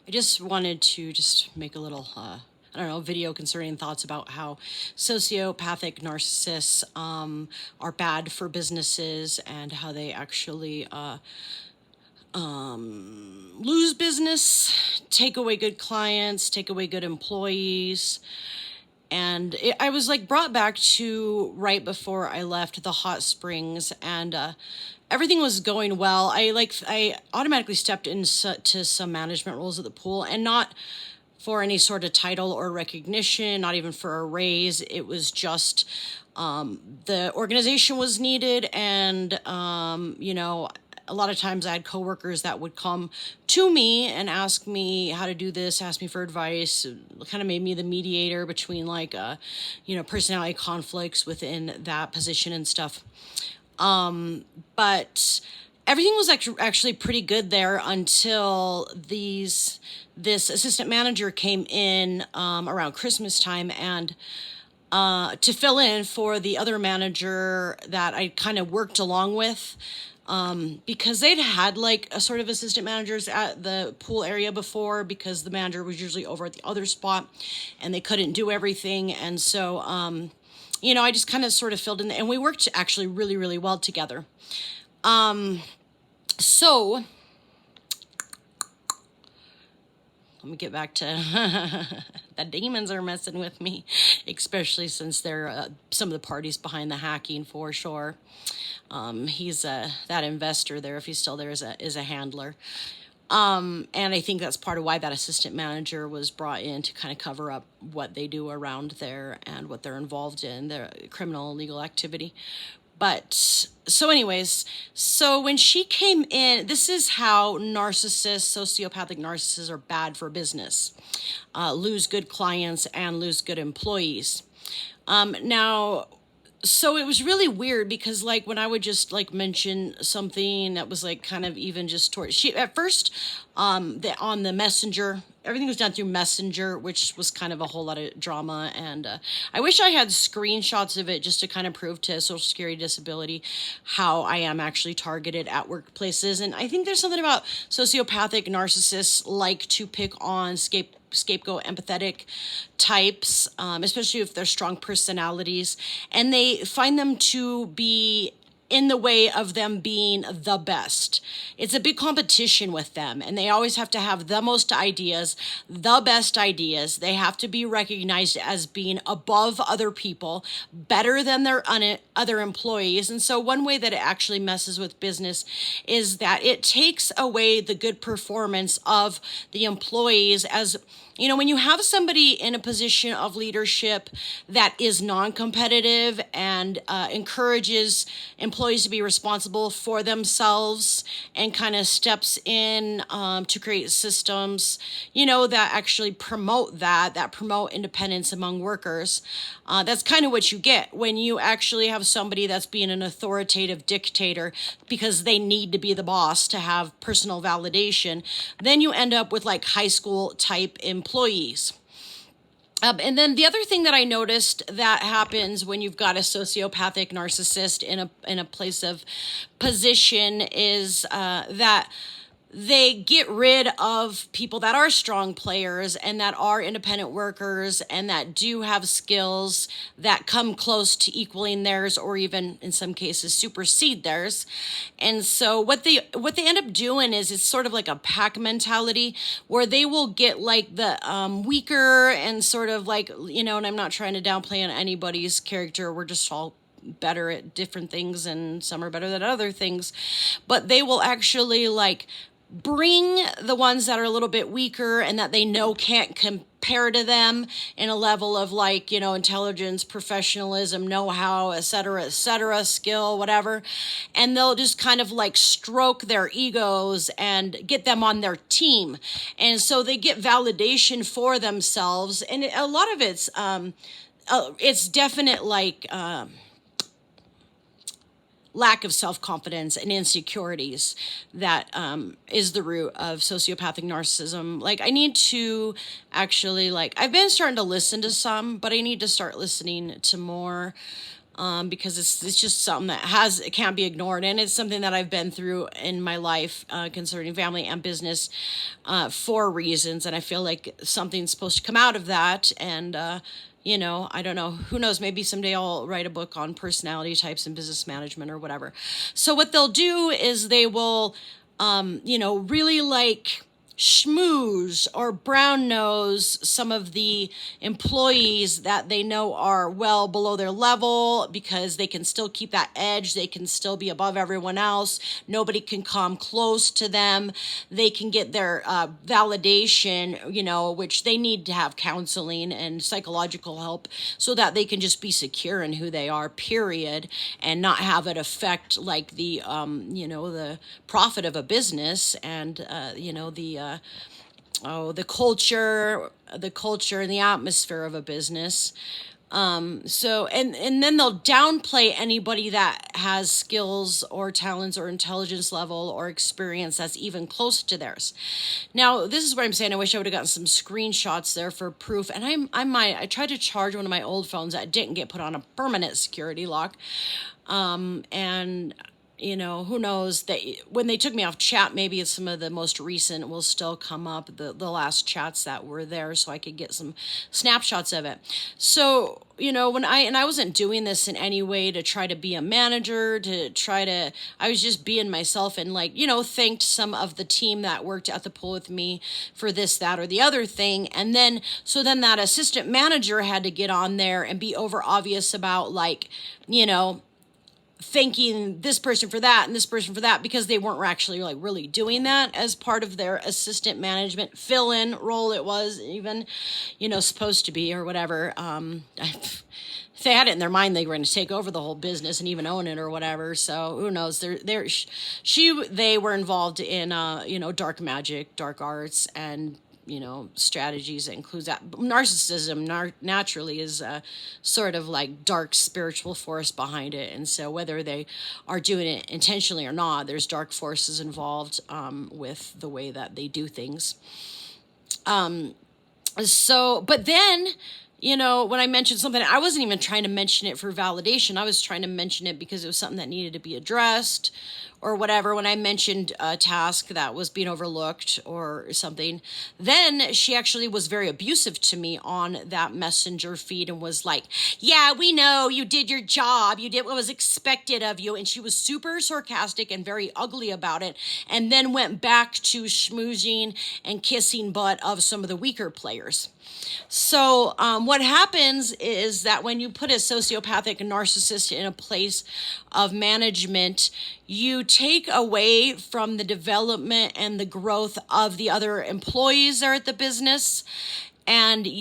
I just wanted to just make a little, I don't know, video concerning thoughts about how sociopathic narcissists are bad for businesses and how they actually lose business, take away good clients, take away good employees. And I was like brought back to right before I left the hot springs, and everything was going well. I automatically stepped into some management roles at the pool, and not for any sort of title or recognition, not even for a raise. It was just the organization was needed, and a lot of times I had coworkers that would come to me and ask me how to do this, ask me for advice. It kind of made me the mediator between personality conflicts within that position and stuff. But everything was actually pretty good there until this assistant manager came in around Christmas time, and to fill in for the other manager that I kind of worked along with. Because they'd had like a sort of assistant managers at the pool area before, because the manager was usually over at the other spot and they couldn't do everything. And so, I just kind of sort of filled in, and we worked actually really, really well together. So let me get back to the demons are messing with me, especially since they're some of the parties behind the hacking for sure. He's that investor there, if he's still there, is a handler. And I think that's part of why that assistant manager was brought in, to kind of cover up what they do around there and what they're involved in, their criminal legal activity. But so anyways, so when she came in, this is how sociopathic narcissists are bad for business. Lose good clients and lose good employees. So it was really weird, because like when I would just like mention something that was like kind of even just toward, she at first on the messenger, everything was done through Messenger, which was kind of a whole lot of drama. And I wish I had screenshots of it just to kind of prove to Social Security Disability how I am actually targeted at workplaces. And I think there's something about sociopathic narcissists like to pick on scapegoat empathetic types, especially if they're strong personalities, and they find them to be in the way of them being the best. It's a big competition with them, and they always have to have the most ideas, the best ideas. They have to be recognized as being above other people, better than their other employees. And so one way that it actually messes with business is that it takes away the good performance of the employees. As when you have somebody in a position of leadership that is non-competitive and encourages employees to be responsible for themselves, and kind of steps in to create systems, that actually promote that promote independence among workers. That's kind of what you get when you actually have somebody that's being an authoritative dictator because they need to be the boss to have personal validation. Then you end up with like high school type employees. And then the other thing that I noticed that happens when you've got a sociopathic narcissist in a place of position is that they get rid of people that are strong players and that are independent workers and that do have skills that come close to equaling theirs, or even in some cases supersede theirs. And so what they end up doing is it's sort of like a pack mentality, where they will get like the weaker and sort of like, and I'm not trying to downplay on anybody's character. We're just all better at different things, and some are better than other things, but they will actually like bring the ones that are a little bit weaker and that they know can't compare to them in a level of like, intelligence, professionalism, know-how, et cetera, skill, whatever. And they'll just kind of like stroke their egos and get them on their team. And so they get validation for themselves. And a lot of it's definite like, lack of self-confidence and insecurities that is the root of sociopathic narcissism. Like I need to actually I've been starting to listen to some, but I need to start listening to more because it's just something it can't be ignored, and it's something that I've been through in my life concerning family and business for reasons, and I feel like something's supposed to come out of that, and I don't know. Who knows? Maybe someday I'll write a book on personality types and business management or whatever. So what they'll do is they will, really like schmooze or brown nose some of the employees that they know are well below their level, because they can still keep that edge. They can still be above everyone else. Nobody can come close to them. They can get their validation, which they need to have counseling and psychological help so that they can just be secure in who they are, period, and not have it affect like the profit of a business and, the culture and the atmosphere of a business. And then they'll downplay anybody that has skills or talents or intelligence level or experience that's even close to theirs. Now, this is what I'm saying. I wish I would have gotten some screenshots there for proof. And I tried to charge one of my old phones that didn't get put on a permanent security lock. And who knows, that when they took me off chat, maybe it's some of the most recent will still come up, the last chats that were there, so I could get some snapshots of it. So, when I wasn't doing this in any way to try to be a manager, I was just being myself and thanked some of the team that worked at the pool with me for this, that, or the other thing. And then that assistant manager had to get on there and be over obvious about thanking this person for that and this person for that, because they weren't actually really doing that as part of their assistant management fill-in role. It was even, supposed to be or whatever. If they had it in their mind, they were going to take over the whole business and even own it or whatever. So who knows? They were involved in, dark magic, dark arts, and strategies that includes that. Narcissism naturally is a sort of like dark spiritual force behind it. And so whether they are doing it intentionally or not, there's dark forces involved with the way that they do things. But then, when I mentioned something, I wasn't even trying to mention it for validation. I was trying to mention it because it was something that needed to be addressed or whatever. When I mentioned a task that was being overlooked or something, then she actually was very abusive to me on that messenger feed and was like, yeah, we know you did your job. You did what was expected of you. And she was super sarcastic and very ugly about it. And then went back to schmoozing and kissing butt of some of the weaker players. So what happens is that when you put a sociopathic narcissist in a place of management, you take away from the development and the growth of the other employees there at the business. And they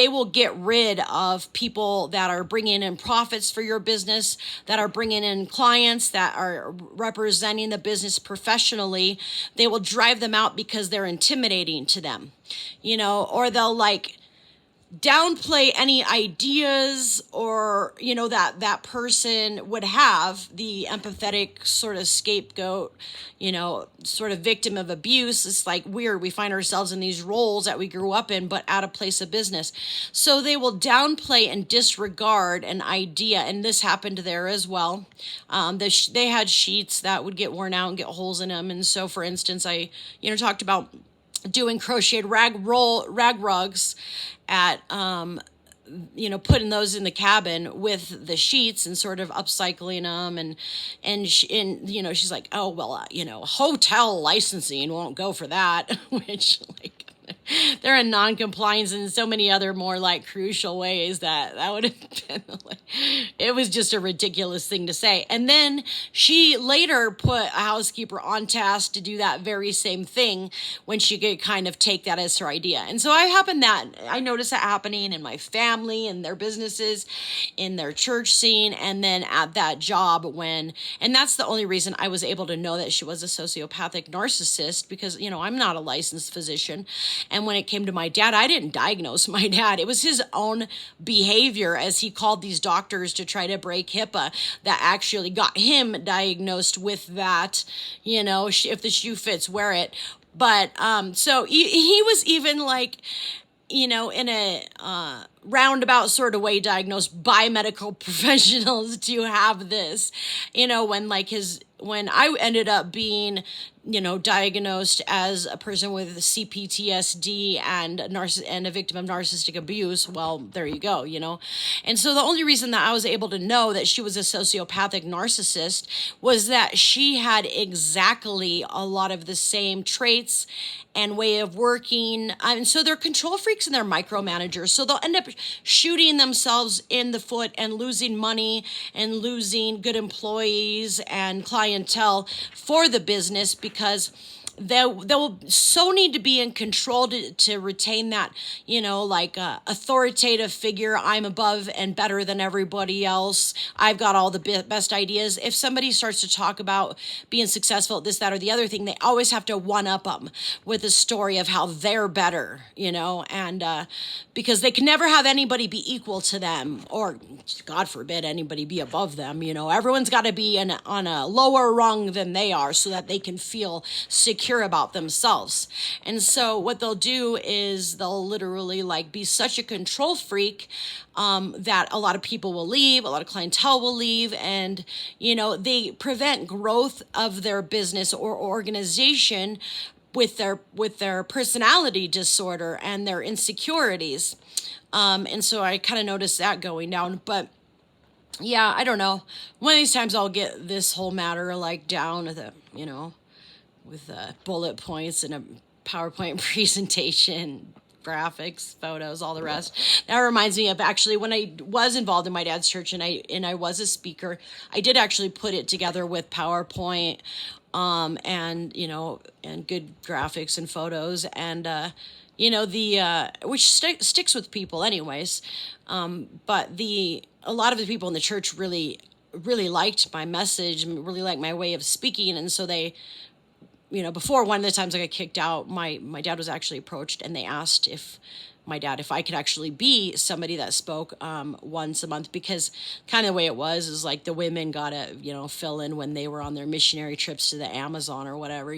will get rid of people that are bringing in profits for your business, that are bringing in clients, that are representing the business professionally. They will drive them out because they're intimidating to them, or they'll downplay any ideas or that person would have, the empathetic sort of scapegoat, sort of victim of abuse. It's weird. We find ourselves in these roles that we grew up in, but at a place of business. So they will downplay and disregard an idea. And this happened there as well. They had sheets that would get worn out and get holes in them. And so, for instance, I, talked about doing crocheted rag rugs at putting those in the cabin with the sheets and sort of upcycling them, she's like, oh well, hotel licensing won't go for that, which they're in non-compliance in so many other more crucial ways that would have been it was just a ridiculous thing to say. And then she later put a housekeeper on task to do that very same thing when she could kind of take that as her idea. And so I noticed that happening in my family and their businesses, in their church scene, and then at that job and that's the only reason I was able to know that she was a sociopathic narcissist, because I'm not a licensed physician. And when it came to my dad, I didn't diagnose my dad. It was his own behavior, as he called these doctors to try to break HIPAA, that actually got him diagnosed with that, if the shoe fits, wear it. But so he was even in a roundabout sort of way, diagnosed by medical professionals to have this. When I ended up being, diagnosed as a person with CPTSD and a victim of narcissistic abuse. Well, there you go, And so the only reason that I was able to know that she was a sociopathic narcissist was that she had exactly a lot of the same traits and way of working. And so they're control freaks and they're micromanagers. So they'll end up shooting themselves in the foot and losing money and losing good employees and clientele for the business, because they'll so need to be in control to retain that, authoritative figure. I'm above and better than everybody else. I've got all the best ideas. If somebody starts to talk about being successful at this, that, or the other thing, they always have to one up them with a story of how they're better, and because they can never have anybody be equal to them, or God forbid anybody be above them. Everyone's got to be on a lower rung than they are so that they can feel secure about themselves. And so what they'll do is they'll literally be such a control freak that a lot of people will leave, a lot of clientele will leave, and they prevent growth of their business or organization with their personality disorder and their insecurities. And so I kind of noticed that going down. But yeah, I don't know. One of these times I'll get this whole matter down with with bullet points and a PowerPoint presentation, graphics, photos, all the rest. That reminds me of actually when I was involved in my dad's church and I was a speaker, I did actually put it together with PowerPoint, and and good graphics and photos, and which sticks with people anyways. But a lot of the people in the church really liked my message, really liked my way of speaking, and so they, before one of the times I got kicked out, my dad was actually approached and they asked if I could actually be somebody that spoke once a month, because kind of the way it was is the women got to, fill in when they were on their missionary trips to the Amazon or whatever,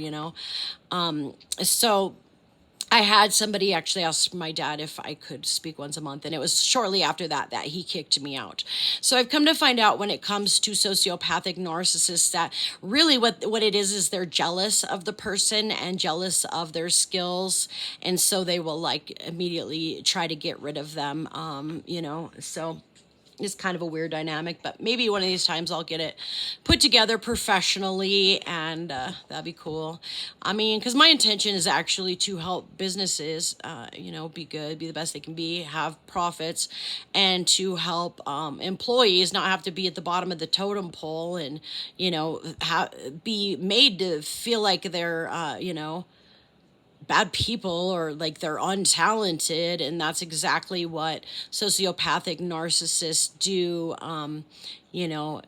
So I had somebody actually ask my dad if I could speak once a month, and it was shortly after that he kicked me out. So I've come to find out when it comes to sociopathic narcissists that really what it is they're jealous of the person and jealous of their skills, and so they will immediately try to get rid of them, so it's kind of a weird dynamic, but maybe one of these times I'll get it put together professionally, and that'd be cool. I mean, because my intention is actually to help businesses, be good, be the best they can be, have profits, and to help employees not have to be at the bottom of the totem pole and, be made to feel like they're, bad people or they're untalented. And that's exactly what sociopathic narcissists do.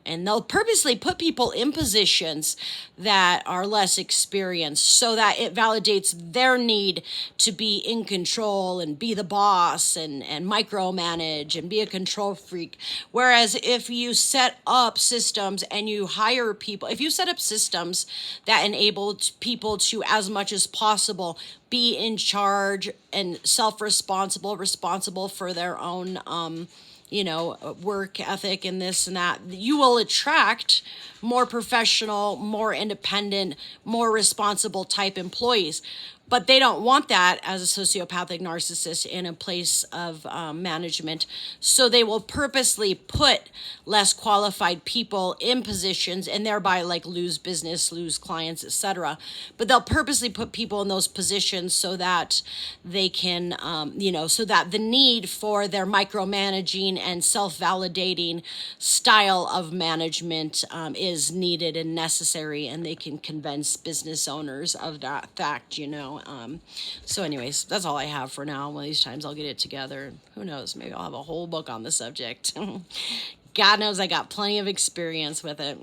And they'll purposely put people in positions that are less experienced so that it validates their need to be in control and be the boss and micromanage and be a control freak. Whereas if you set up systems and you hire people, if you set up systems that enable people to, as much as possible, be in charge and responsible for their own, work ethic and this and that, you will attract more professional, more independent, more responsible type employees. But they don't want that as a sociopathic narcissist in a place of management. So they will purposely put less qualified people in positions and thereby lose business, lose clients, etc. But they'll purposely put people in those positions so that they can, so that the need for their micromanaging and self-validating style of management is needed and necessary, and they can convince business owners of that fact, So anyways, that's all I have for now. One of these times I'll get it together. Who knows? Maybe I'll have a whole book on the subject. God knows I got plenty of experience with it.